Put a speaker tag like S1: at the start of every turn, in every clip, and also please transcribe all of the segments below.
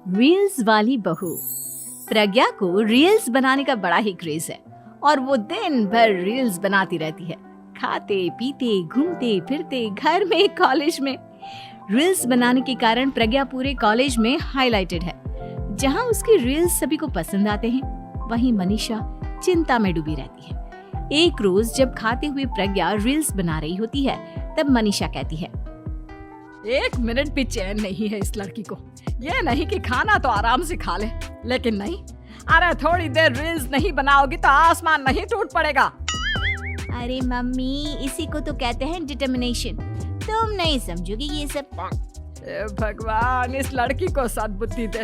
S1: Reels वाली बहू। प्रज्ञा को रील्स बनाने का बड़ा ही क्रेज है और वो दिन भर रील्स बनाती रहती है। खाते पीते घूमते फिरते घर में कॉलेज में रील्स बनाने के कारण प्रज्ञा पूरे कॉलेज में हाईलाइटेड है। जहां उसकी रील्स सभी को पसंद आते हैं, वहीं मनीषा चिंता में डूबी रहती है। एक रोज जब खाते हुए प्रज्ञा रील्स बना रही होती है, तब मनीषा कहती है,
S2: 1 मिनट भी चैन नहीं है इस लड़की को। ये नहीं कि खाना तो आराम से खा ले, लेकिन नहीं, अरे थोड़ी देर रील्स नहीं बनाओगी तो आसमान नहीं टूट पड़ेगा।
S1: अरे मम्मी, इसी को तो कहते हैं डिटर्मिनेशन। तुम नहीं समझोगी ये सब।
S2: भगवान, इस लड़की को सद्बुद्धि दे।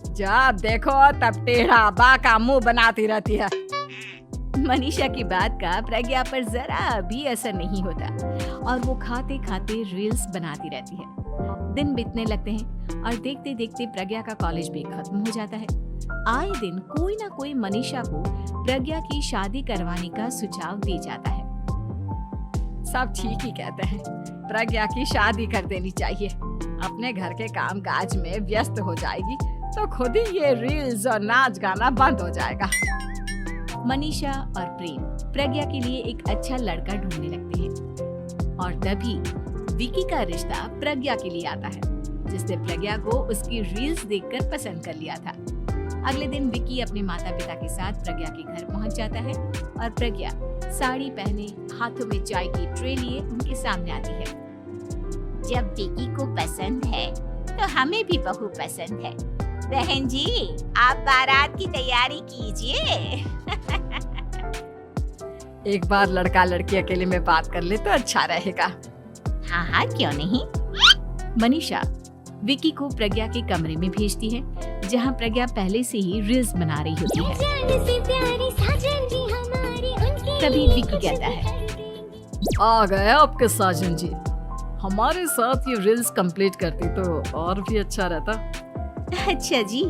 S2: जब देखो तब टेढ़ा बाका मुंह बनाती रहती है।
S1: मनीषा की बात का प्रज्ञा पर जरा भी असर नहीं होता और वो खाते खाते रील्स बनाती रहती है। दिन बीतने लगते हैं और देखते देखते प्रज्ञा का कॉलेज भी खत्म हो जाता है। आए दिन कोई ना कोई मनीषा को प्रज्ञा की शादी करवाने का सुझाव दे जाता है।
S2: सब ठीक ही कहते हैं, प्रज्ञा की शादी कर देनी चाहिए। अपने घर के काम काज में व्यस्त हो जाएगी तो खुद ही ये रील्स और नाच गाना बंद हो जाएगा।
S1: मनीषा और प्रेम प्रज्ञा के लिए एक अच्छा लड़का ढूंढने लगते हैं और तभी विकी का रिश्ता प्रज्ञा के लिए आता है, जिसने प्रज्ञा को उसकी रील्स देखकर पसंद कर लिया था। अगले दिन विकी अपने माता पिता के साथ प्रज्ञा के घर पहुंच जाता है और प्रज्ञा साड़ी पहने हाथों में चाय की ट्रे लिए उनके सामने आती है।
S3: जब विकी को पसंद है तो हमें भी बहू पसंद है। बहन जी, आप बारात की तैयारी कीजिए।
S2: एक बार लड़का लड़की अकेले में बात कर ले तो अच्छा रहेगा।
S3: हाँ हाँ, क्यों नहीं।
S1: मनीषा विकी को प्रज्ञा के कमरे में भेजती है, जहां प्रज्ञा पहले से ही रील्स बना रही होती है। तभी विकी कहता है,
S2: आ गए आपके साजन जी। हमारे साथ ये रील्स कंप्लीट करती तो और भी अच्छा रहता।
S1: अच्छा जी,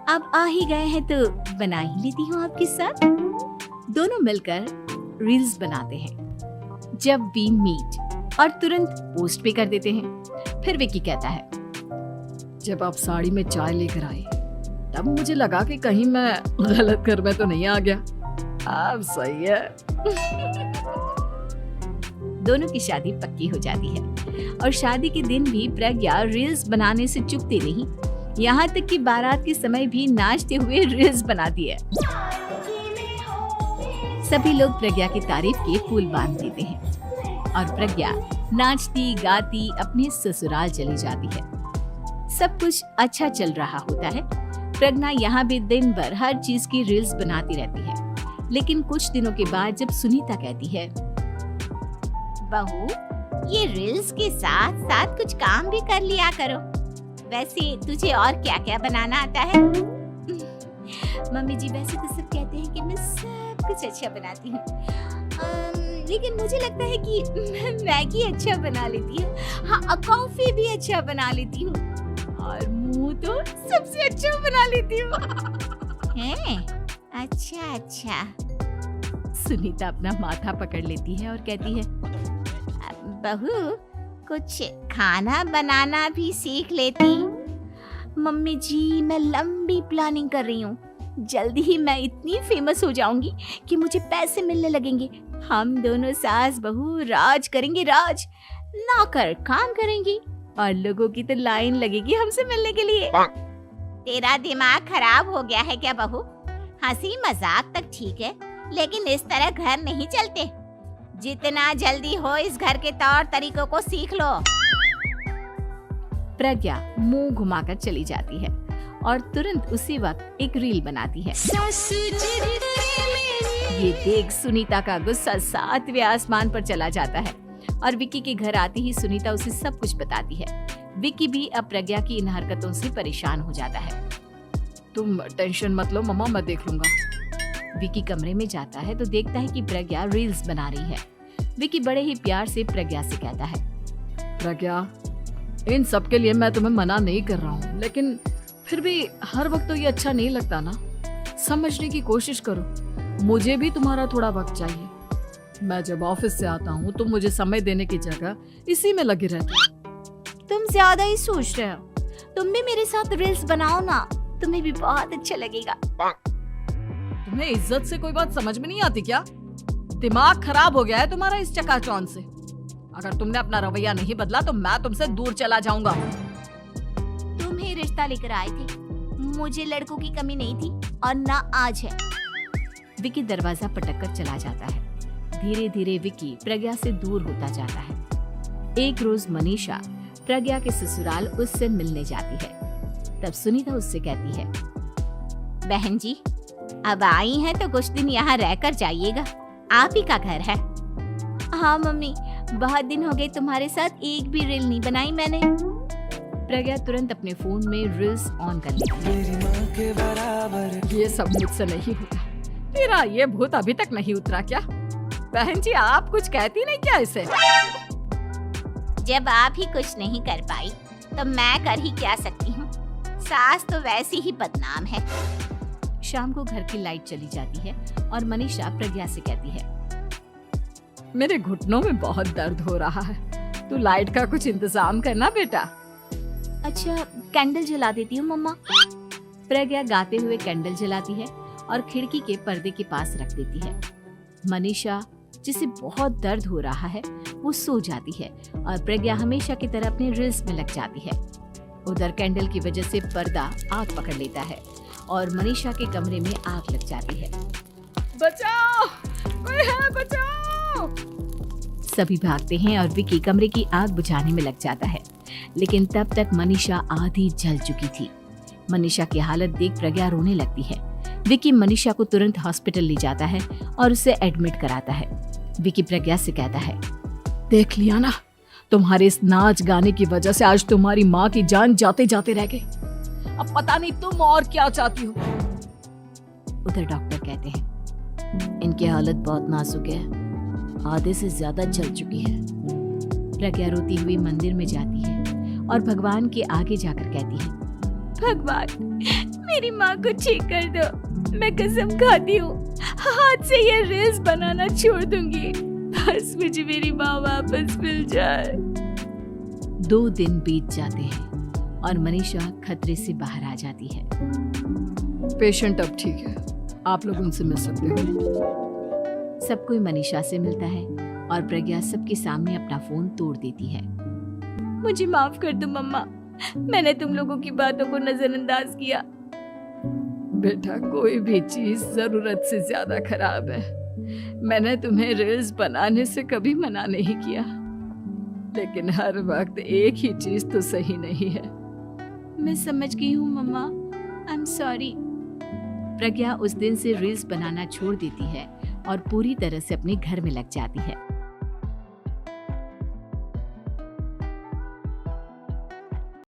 S1: अब आ ही गए हैं तो बना ही लेती हूँ आपके साथ। दोनों मिलकर रील्स बनाते हैं। जब वी मीट और तुरंत पोस्ट भी कर देते हैं। फिर विकी कहता है,
S2: जब आप साड़ी में चाय लेकर आए तब मुझे लगा कि कहीं मैं गलत घर में तो नहीं आ गया। अब सही है।
S1: दोनों की शादी पक्की हो जाती है और शादी के दिन भी प्रज्ञा रील्स बनाने से चूकती नहीं। यहाँ तक कि बारात के समय भी नाचते हुए रील्स बनाती है। सभी लोग प्रज्ञा की तारीफ के फूल बांध देते हैं और प्रज्ञा नाचती गाती अपने ससुराल चली जाती है। सब कुछ अच्छा चल रहा होता है। प्रज्ञा यहाँ भी दिन भर हर चीज की रील्स बनाती रहती है। लेकिन कुछ दिनों के बाद जब सुनीता कहती है,
S3: बहू, ये रील्स के साथ साथ कुछ काम भी कर लिया करो। वैसे तुझे और क्या क्या बनाना आता है?
S1: मम्मी जी, वैसे तो सब कहते हैं कि मैं सब कुछ अच्छा बनाती हूँ, लेकिन मुझे लगता है कि मैं मैगी अच्छा बना लेती हूँ। हाँ, कॉफी भी अच्छा बना लेती हूँ और मुंह तो सबसे अच्छा बना लेती हूँ।
S3: हैं? अच्छा अच्छा।
S1: सुनीता अपना माथा पकड़ लेती है और कहती है,
S3: बहू, कुछ खाना बनाना भी सीख लेती।
S1: मम्मी जी, मैं लंबी प्लानिंग कर रही हूँ। जल्दी ही मैं इतनी फेमस हो जाऊंगी कि मुझे पैसे मिलने लगेंगे। हम दोनों सास बहू राज करेंगे, राज। नौकर काम करेंगी और लोगों की तो लाइन लगेगी हमसे मिलने के लिए।
S3: तेरा दिमाग खराब हो गया है क्या बहू? हंसी मजाक तक ठीक है, लेकिन इस तरह घर नहीं चलते। जितना जल्दी हो इस घर के तौर तरीकों को सीख लो।
S1: प्रज्ञा मुंह घुमाकर चली जाती है और तुरंत उसी वक्त एक रील बनाती है। ये देख सुनीता का गुस्सा 7वें आसमान पर चला जाता है और विकी के घर आती ही सुनीता उसे सब कुछ बताती है। विकी भी अब प्रज्ञा की इन हरकतों से परेशान हो जाता है।
S2: तुम टेंशन मत लो मम्मा, मैं देख लूंगा।
S1: विकी कमरे में जाता है तो देखता है कि प्रज्ञा रील्स बना रही है। विकी बड़े ही प्यार से प्रज्ञा से कहता है,
S2: प्रज्ञा, इन सब के लिए मैं तुम्हें मना नहीं कर रहा हूँ, लेकिन फिर भी हर वक्त तो ये अच्छा नहीं लगता ना। समझने की कोशिश करो, मुझे भी तुम्हारा थोड़ा वक्त चाहिए। मैं जब ऑफिस से आता हूँ तो मुझे समय देने की जगह इसी में लगी रहती है।
S1: तुम ज्यादा ही सोच रहे हो। तुम भी मेरे साथ रील्स बनाओ ना, तुम्हें भी बहुत अच्छा लगेगा।
S2: तुम्हें इज्जत से कोई बात समझ में नहीं आती क्या? दिमाग खराब हो गया है तुम्हारा इस चकाचौंध से। अगर तुमने अपना रवैया नहीं बदला तो मैं तुमसे दूर चला जाऊंगा।
S3: तुम ही रिश्ता लेकर आए थे, मुझे लड़कों की कमी नहीं थी और ना आज है।
S1: विकी दरवाजा पटक कर चला जाता है। धीरे धीरे विकी प्रज्ञा से दूर होता जाता है। एक रोज मनीषा प्रज्ञा के ससुराल उससे मिलने जाती है। तब सुनीता उससे कहती है,
S3: बहन जी, अब आई हैं तो कुछ दिन यहाँ रहकर जाइएगा, आप ही का घर है।
S1: हाँ मम्मी, बहुत दिन हो गए तुम्हारे साथ एक भी रील नहीं बनाई मैंने। प्रज्ञा तुरंत अपने फोन में रील्स ऑन कर लेती है।
S2: ये सब मुझसे नहीं होता। तेरा ये भूत अभी तक नहीं उतरा क्या? बहन जी, आप कुछ कहती नहीं क्या इसे?
S3: जब आप ही कुछ नहीं कर पाई तो मैं कर ही क्या सकती हूँ। सास तो वैसी ही बदनाम है।
S1: शाम को घर की लाइट चली जाती है और मनीषा प्रज्ञा से कहती है,
S2: मेरे घुटनों में बहुत दर्द हो रहा है, तू लाइट का कुछ इंतजाम करना बेटा।
S1: अच्छा, कैंडल जला देती हूँ मम्मा। प्रज्ञा गाते हुए कैंडल जलाती है और खिड़की के पर्दे के पास रख देती है। मनीषा, जिसे बहुत दर्द हो रहा है, वो सो जाती है और प्रज्ञा हमेशा की तरह अपने रील्स में लग जाती है। उधर कैंडल की वजह से पर्दा आग पकड़ लेता है और मनीषा के कमरे में आग लग जाती है।
S2: बचाओ, कोई है, बचाओ।
S1: सभी भागते हैं और विकी कमरे की आग बुझाने में लग जाता है, लेकिन तब तक मनीषा आधी जल चुकी थी। मनीषा की हालत देख प्रज्ञा रोने लगती है। विकी मनीषा को तुरंत हॉस्पिटल ले जाता है और उसे एडमिट कराता है। विकी प्रज्ञा से कहता है,
S2: देख लिया ना, तुम्हारे इस नाच गाने की वजह से आज तुम्हारी माँ की जान जाते जाते रह गई। अब पता नहीं तुम और क्या चाहती हो।
S1: उधर डॉक्टर कहते हैं, इनकी हालत बहुत नाजुक है, आधे से ज्यादा जल चुकी है। प्रज्ञा रोती हुई मंदिर में जाती है और भगवान के आगे जाकर कहती है, भगवान, मेरी माँ को ठीक कर दो। मैं कसम खाती हूँ, हाथ से ये रील्स बनाना छोड़ दूंगी। बस मुझे मेरी माँ वापस मिल जाए। 2 दिन बीत जाते हैं और मनीषा खतरे से बाहर आ जाती है।
S2: पेशेंट अब ठीक है, आप लोग उनसे मिल सकते हो।
S1: सब कोई मनीषा से मिलता है और प्रज्ञा सबके सामने अपना फोन तोड़ देती है। मुझे माफ कर दो मम्मा, मैंने तुम लोगों की बातों को नजरअंदाज किया।
S2: बेटा, कोई भी चीज जरूरत से ज्यादा खराब है। मैंने तुम्हें रील्स बनाने से कभी मना नहीं किया, लेकिन हर वक्त एक ही चीज तो सही नहीं है।
S1: मैं समझ गई हूँ मम्मा, आई एम सॉरी। प्रज्ञा उस दिन से रील्स बनाना छोड़ देती है और पूरी तरह से अपने घर में लग जाती है।